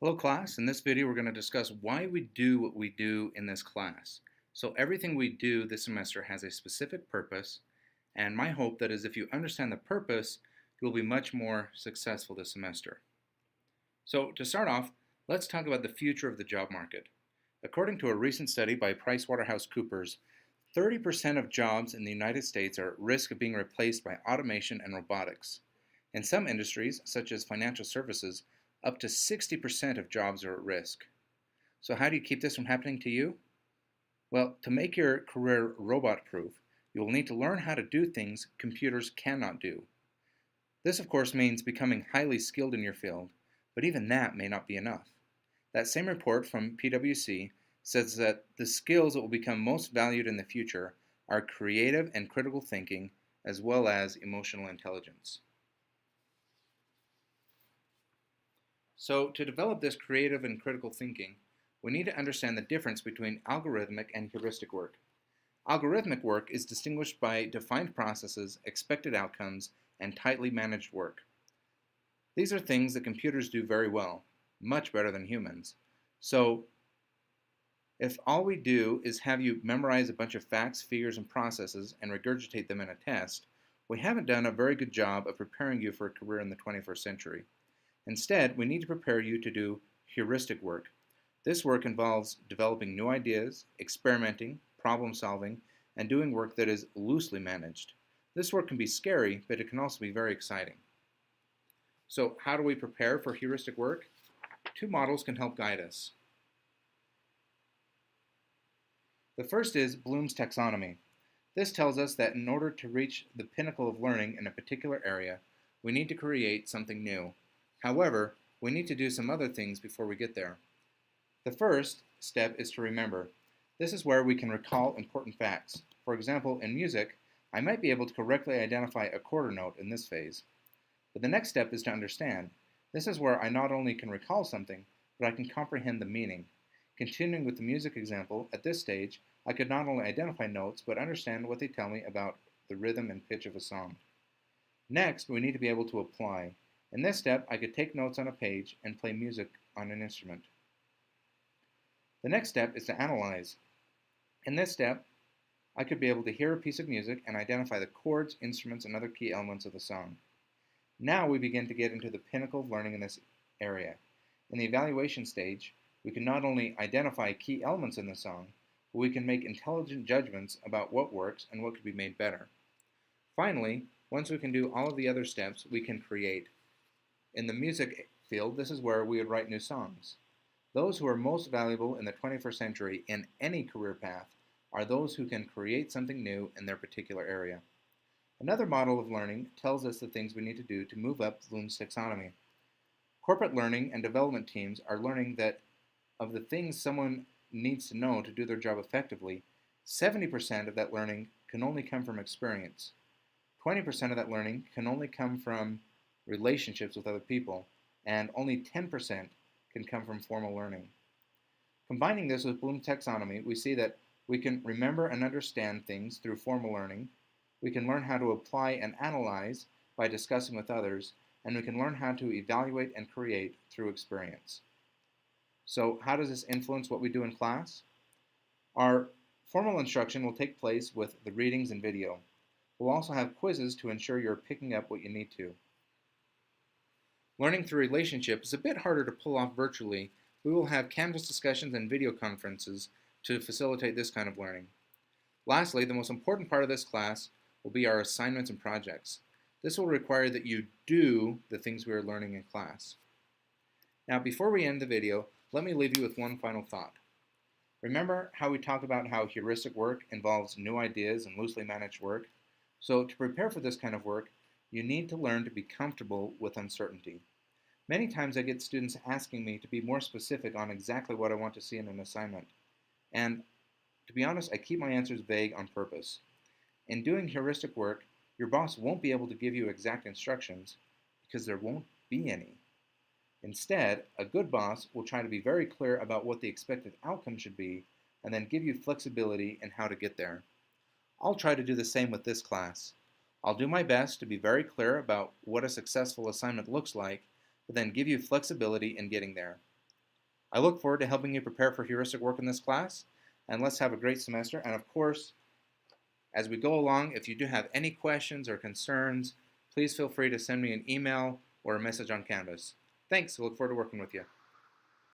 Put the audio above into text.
Hello class, in this video we're going to discuss why we do what we do in this class. So everything we do this semester has a specific purpose, and my hope that is if you understand the purpose, you'll be much more successful this semester. So to start off, let's talk about the future of the job market. According to a recent study by PricewaterhouseCoopers, 30% of jobs in the United States are at risk of being replaced by automation and robotics. In some industries, such as financial services, up to 60% of jobs are at risk. So how do you keep this from happening to you? Well, to make your career robot-proof, you will need to learn how to do things computers cannot do. This, of course, means becoming highly skilled in your field, but even that may not be enough. That same report from PwC says that the skills that will become most valued in the future are creative and critical thinking, as well as emotional intelligence. So to develop this creative and critical thinking, we need to understand the difference between algorithmic and heuristic work. Algorithmic work is distinguished by defined processes, expected outcomes, and tightly managed work. These are things that computers do very well, much better than humans. So if all we do is have you memorize a bunch of facts, figures, and processes and regurgitate them in a test, we haven't done a very good job of preparing you for a career in the 21st century. Instead, we need to prepare you to do heuristic work. This work involves developing new ideas, experimenting, problem solving, and doing work that is loosely managed. This work can be scary, but it can also be very exciting. So how do we prepare for heuristic work? Two models can help guide us. The first is Bloom's taxonomy. This tells us that in order to reach the pinnacle of learning in a particular area, we need to create something new. However, we need to do some other things before we get there. The first step is to remember. This is where we can recall important facts. For example, in music, I might be able to correctly identify a quarter note in this phase. But the next step is to understand. This is where I not only can recall something, but I can comprehend the meaning. Continuing with the music example, at this stage, I could not only identify notes, but understand what they tell me about the rhythm and pitch of a song. Next, we need to be able to apply. In this step, I could take notes on a page and play music on an instrument. The next step is to analyze. In this step, I could be able to hear a piece of music and identify the chords, instruments, and other key elements of the song. Now we begin to get into the pinnacle of learning in this area. In the evaluation stage, we can not only identify key elements in the song, but we can make intelligent judgments about what works and what could be made better. Finally, once we can do all of the other steps, we can create. In the music field, this is where we would write new songs. Those who are most valuable in the 21st century in any career path are those who can create something new in their particular area. Another model of learning tells us the things we need to do to move up Bloom's taxonomy. Corporate learning and development teams are learning that of the things someone needs to know to do their job effectively, 70% of that learning can only come from experience. 20% of that learning can only come from relationships with other people, and only 10% can come from formal learning. Combining this with Bloom's taxonomy, we see that we can remember and understand things through formal learning, we can learn how to apply and analyze by discussing with others, and we can learn how to evaluate and create through experience. So how does this influence what we do in class? Our formal instruction will take place with the readings and video. We'll also have quizzes to ensure you're picking up what you need to. Learning through relationship is a bit harder to pull off virtually. We will have Canvas discussions and video conferences to facilitate this kind of learning. Lastly, the most important part of this class will be our assignments and projects. This will require that you do the things we are learning in class. Now, before we end the video, let me leave you with one final thought. Remember how we talked about how heuristic work involves new ideas and loosely managed work? So to prepare for this kind of work, you need to learn to be comfortable with uncertainty. Many times I get students asking me to be more specific on exactly what I want to see in an assignment. And to be honest, I keep my answers vague on purpose. In doing heuristic work, your boss won't be able to give you exact instructions because there won't be any. Instead, a good boss will try to be very clear about what the expected outcome should be and then give you flexibility in how to get there. I'll try to do the same with this class. I'll do my best to be very clear about what a successful assignment looks like, but then give you flexibility in getting there. I look forward to helping you prepare for heuristic work in this class, and let's have a great semester. And of course, as we go along, if you do have any questions or concerns, please feel free to send me an email or a message on Canvas. Thanks. I look forward to working with you.